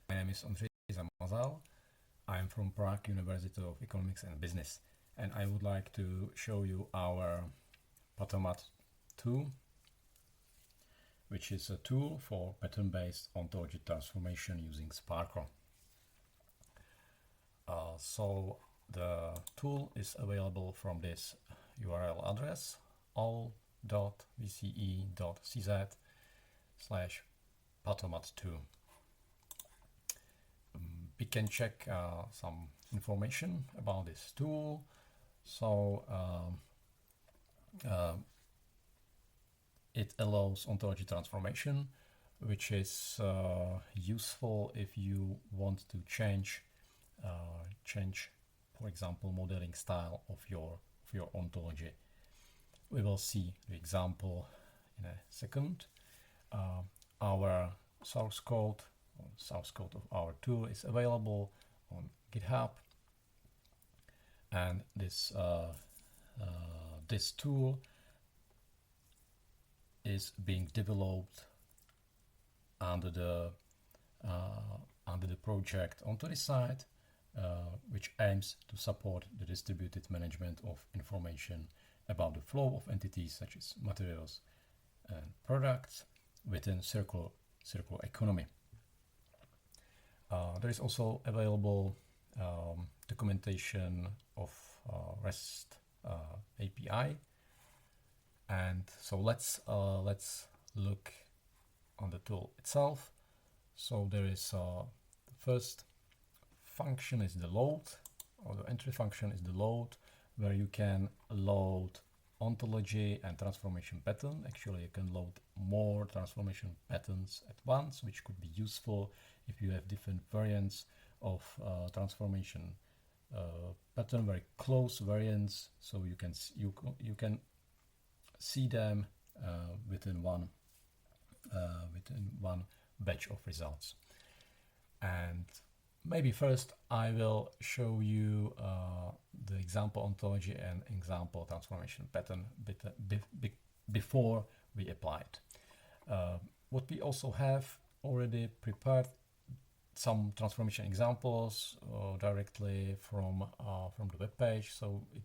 My name is Ondřej Zamazal. I am from Prague University of Economics and Business, and I would like to show you our PatOMat2, which is a tool for pattern-based ontology transformation using SPARQL. So the tool is available from this URL address, all.vce.cz/PatOMat2. We can check some information about this tool. So it allows ontology transformation, which is useful if you want to change, for example, modeling style of your ontology. We will see the example in a second. Our source code of our tool is available on GitHub, and this tool is being developed under the project Ontology, which aims to support the distributed management of information about the flow of entities such as materials and products within circular economy. There is also available documentation of REST API, and so let's look on the tool itself. So there is the first function is the load, or the entry function is the load, where you can load ontology and transformation pattern. Actually, you can load more transformation patterns at once, which could be useful if you have different variants of transformation pattern, very close variants, so you can see them within one batch of results. And maybe first I will show you the example ontology and example transformation pattern before we apply it. What we also have already prepared some transformation examples directly from the web page, so it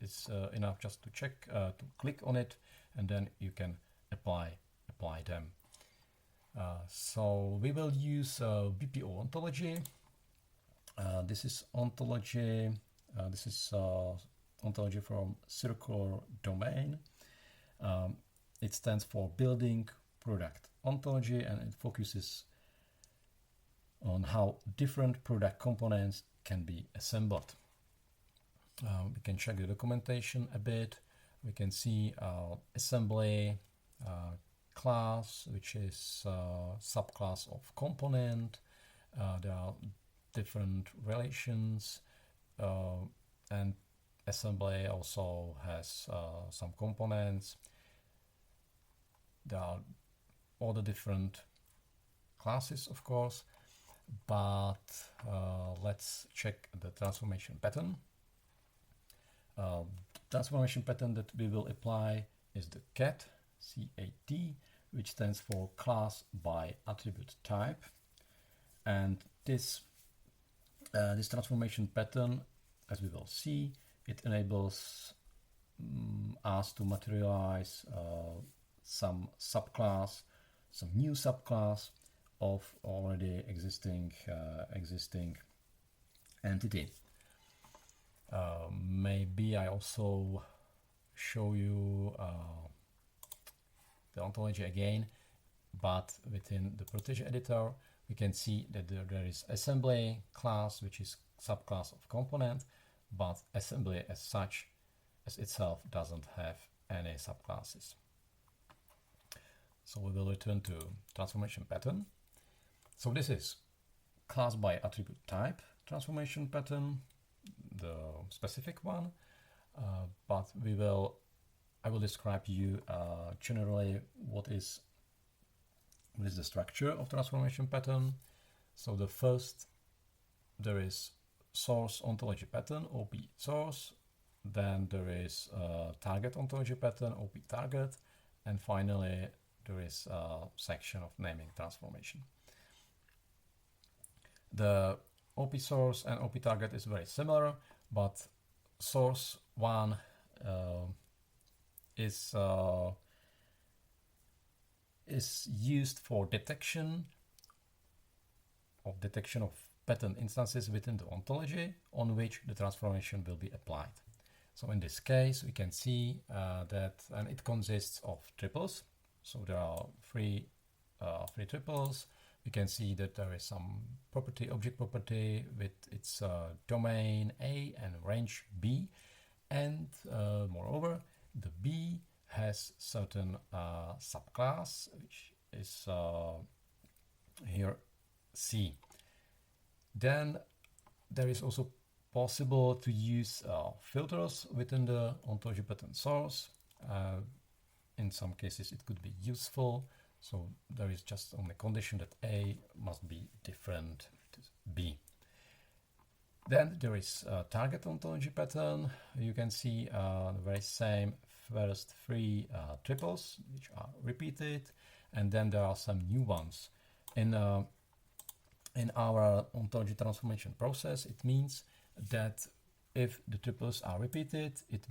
is enough just to check, to click on it, and then you can apply them. So we will use BPO ontology. This is ontology. This is ontology from circular domain. It stands for building product ontology, and it focuses on how different product components can be assembled. We can check the documentation a bit. We can see assembly class, which is subclass of component. There are different relations, and assembly also has some components. There are all the different classes, of course, but let's check the transformation pattern. Transformation pattern that we will apply is the CAT, C-A-T, which stands for class by attribute type. And this transformation pattern, as we will see, it enables us to materialize some subclass, some new subclass of already existing entity. Maybe I also show you the ontology again, but within the Protege editor, we can see that there is assembly class, which is subclass of component, but assembly as such, as itself, doesn't have any subclasses. So we will return to transformation pattern. So this is class by attribute type transformation pattern, the specific one, but I will describe you generally what is the structure of transformation pattern. So the first, there is source ontology pattern, OP source, then there is target ontology pattern, OP target, and finally there is a section of naming transformation. The OP source and OP target is very similar, but source one is used for detection of pattern instances within the ontology on which the transformation will be applied. So in this case, we can see that, and it consists of triples. So there are three triples. We can see that there is some property, object property with its domain A and range B. And moreover, the B has certain subclass, which is here C. Then there is also possible to use filters within the ontology pattern source. In some cases it could be useful. So there is just only condition that A must be different to B. Then there is a target ontology pattern. You can see the very same first three triples which are repeated, and then there are some new ones. In our ontology transformation process, it means that if the triples are repeated, it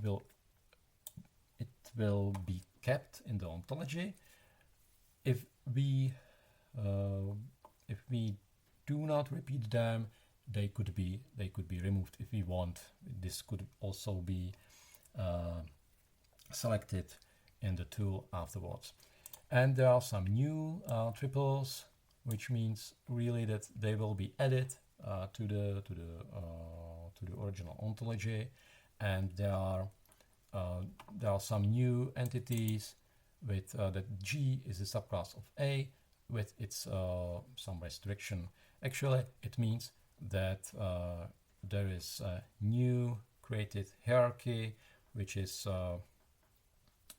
will be kept in the ontology. If we do not repeat them, they could be removed if we want. This could also be selected in the tool afterwards. And there are some new triples, which means really that they will be added to the original ontology, and there are some new entities with that G is a subclass of A with its some restriction. Actually, it means that there is a new created hierarchy which is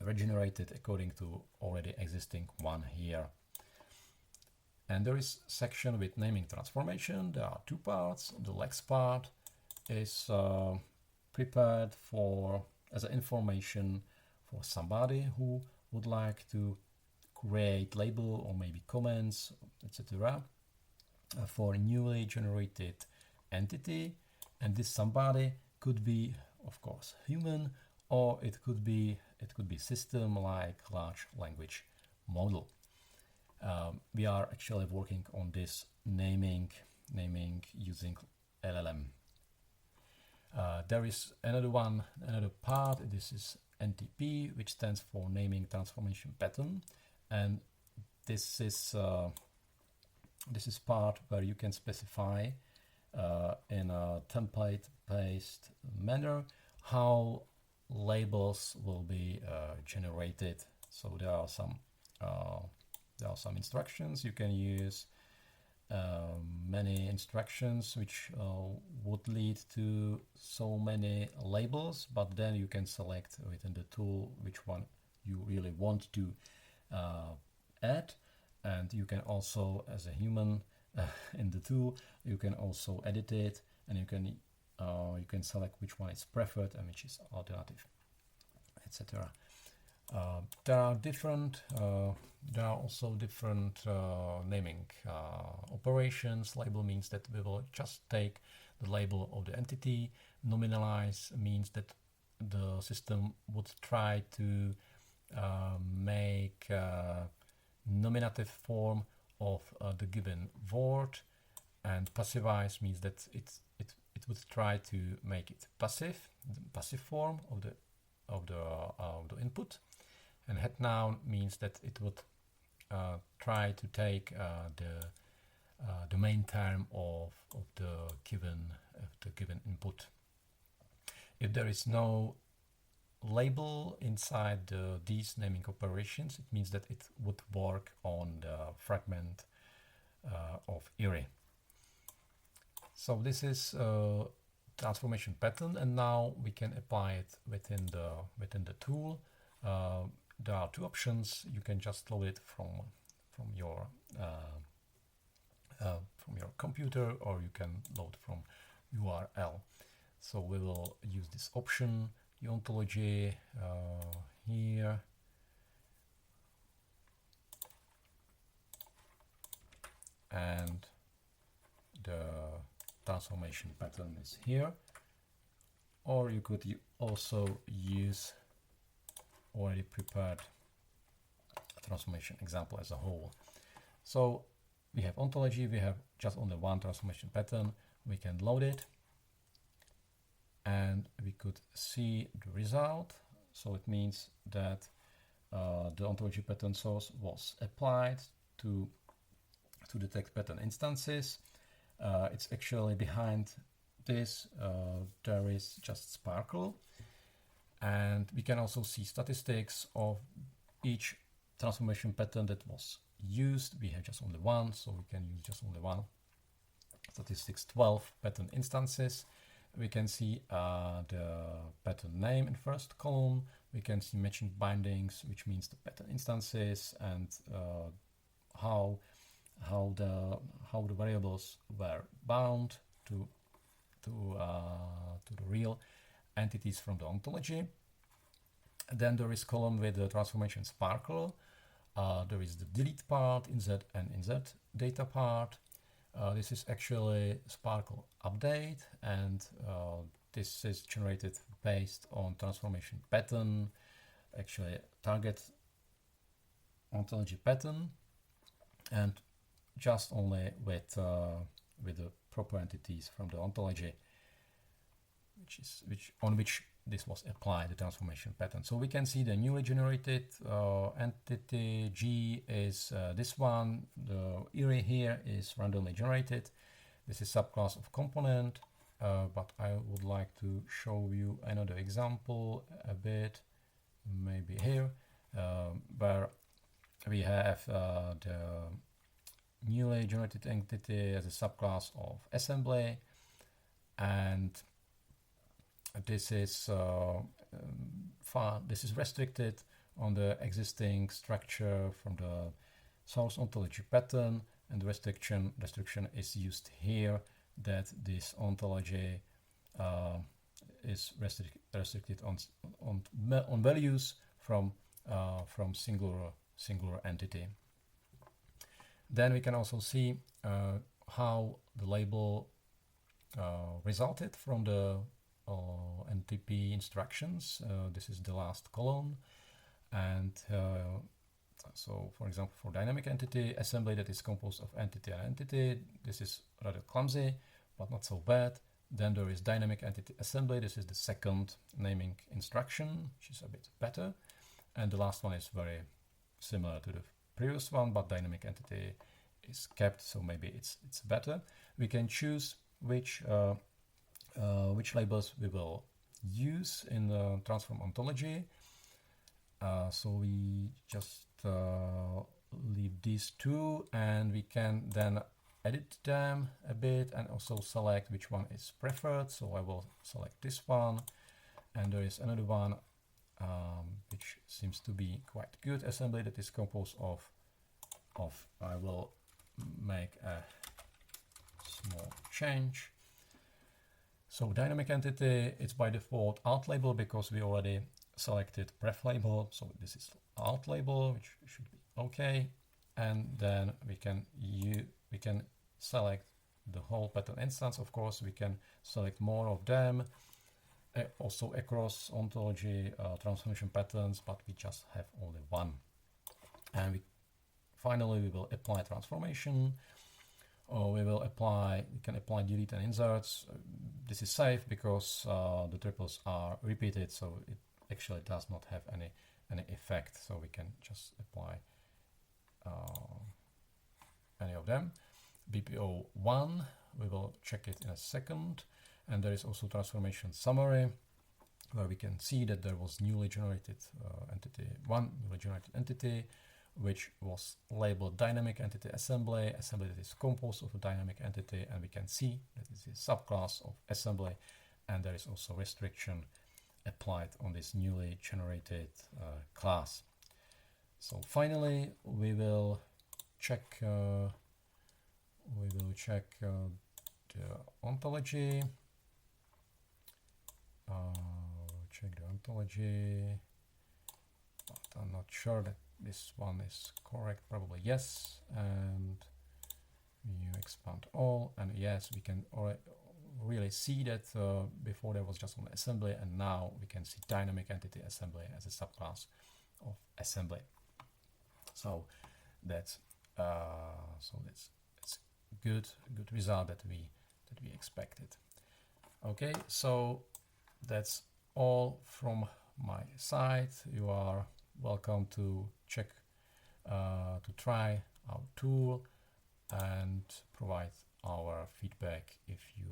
regenerated according to already existing one here. And there is section with naming transformation. There are two parts. The lex part is prepared for as an information for somebody who would like to create label or maybe comments, etc. For a newly generated entity. And this somebody could be, of course, human, or it could be system like large language model. We are actually working on this naming using LLM. There is another part. This is NTP, which stands for naming transformation pattern, and this is part where you can specify in a template-based manner how labels will be generated. So there are some instructions you can use. Many instructions which would lead to so many labels, but then you can select within the tool which one you really want to add, and you can also, as a human in the tool, you can also edit it, and you can select which one is preferred and which is alternative, etc. There are also different naming operations. Label means that we will just take the label of the entity. Nominalize means that the system would try to make a nominative form of the given word, and passivize means that it would try to make it passive, the passive form of the input. And head noun means that it would try to take the main term of the given input. If there is no label inside these naming operations, it means that it would work on the fragment of array. So this is transformation pattern, and now we can apply it within the tool. There are two options. You can just load it from your computer, or you can load from URL. So we will use this option, the ontology here, and the transformation pattern is here, or you could also use already prepared transformation example as a whole. So we have ontology, we have just only one transformation pattern. We can load it and we could see the result. So it means that the ontology pattern source was applied to detect pattern instances. It's actually behind this, there is just SPARQL, and we can also see statistics of each transformation pattern that was used. We have just only one, so we can use just only one. Statistics 12 pattern instances. We can see the pattern name in first column. We can see matching bindings, which means the pattern instances, and how the variables were bound to the real entities from the ontology. Then there is column with the transformation SPARQL. There is the delete part, insert and insert data part. This is actually SPARQL update, and this is generated based on transformation pattern, actually target ontology pattern, and just only with the proper entities from the ontology, on which this was applied, the transformation pattern. So we can see the newly generated entity G is this one. The array here is randomly generated. This is subclass of component, but I would like to show you another example a bit, maybe here, where we have the newly generated entity as a subclass of assembly, and this is restricted on the existing structure from the source ontology pattern, and the restriction is used here, that this ontology is restricted on values from singular entity. Then we can also see how the label resulted from the NTP instructions. This is the last column, and so for example, for dynamic entity assembly that is composed of entity and entity, this is rather clumsy but not so bad. Then there is dynamic entity assembly. This is the second naming instruction, which is a bit better, and the last one is very similar to the previous one, but dynamic entity is kept, so maybe it's better. We can choose which labels we will use in the transform ontology. So we just leave these two, and we can then edit them a bit and also select which one is preferred. So I will select this one, and there is another one which seems to be quite good assembly, that is composed of I will make a small change. So dynamic entity, it's by default alt label because we already selected pref label. So this is alt label, which should be okay. And then we can select the whole pattern instance. Of course, we can select more of them, also across ontology transformation patterns, but we just have only one. And finally, we will apply transformation. We can apply delete and inserts. This is safe because the triples are repeated, so it actually does not have any effect. So we can just apply any of them. BPO1, we will check it in a second. And there is also transformation summary, where we can see that there was newly generated entity, which was labeled dynamic entity assembly that is composed of a dynamic entity, and we can see that it is a subclass of assembly, and there is also restriction applied on this newly generated class. So finally, we will check the ontology. Check the ontology, but I'm not sure that this one is correct. Probably yes. And new expand all, and yes, we can really see that before there was just only assembly, and now we can see dynamic entity assembly as a subclass of assembly. So that's good result that we expected. Okay, so that's all from my side. You are welcome to check to try our tool and provide our feedback if you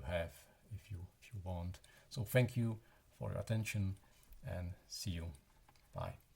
want. So thank you for your attention and see you. Bye.